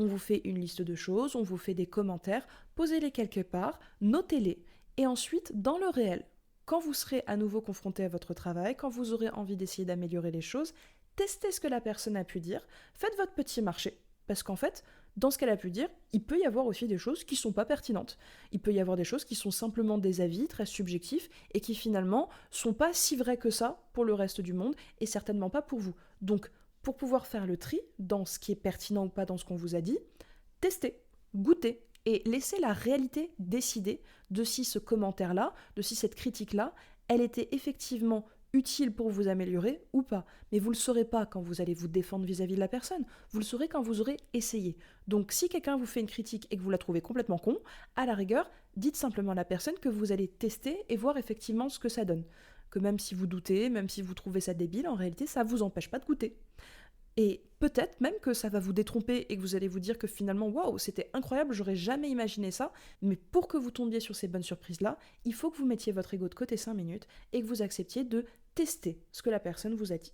On vous fait une liste de choses, on vous fait des commentaires, posez-les quelque part, notez-les. Et ensuite, dans le réel, quand vous serez à nouveau confronté à votre travail, quand vous aurez envie d'essayer d'améliorer les choses, testez ce que la personne a pu dire, faites votre petit marché. Parce qu'en fait, dans ce qu'elle a pu dire, il peut y avoir aussi des choses qui ne sont pas pertinentes. Il peut y avoir des choses qui sont simplement des avis très subjectifs et qui finalement sont pas si vraies que ça pour le reste du monde et certainement pas pour vous. Donc, pour pouvoir faire le tri dans ce qui est pertinent ou pas dans ce qu'on vous a dit, testez, goûtez et laissez la réalité décider de si ce commentaire-là, de si cette critique-là, elle était effectivement utile pour vous améliorer ou pas. Mais vous ne le saurez pas quand vous allez vous défendre vis-à-vis de la personne, vous le saurez quand vous aurez essayé. Donc si quelqu'un vous fait une critique et que vous la trouvez complètement con, à la rigueur, dites simplement à la personne que vous allez tester et voir effectivement ce que ça donne. Que même si vous doutez, même si vous trouvez ça débile, en réalité, ça ne vous empêche pas de goûter. Et peut-être même que ça va vous détromper et que vous allez vous dire que finalement, waouh, c'était incroyable, j'aurais jamais imaginé ça. Mais pour que vous tombiez sur ces bonnes surprises-là, il faut que vous mettiez votre ego de côté 5 minutes et que vous acceptiez de tester ce que la personne vous a dit.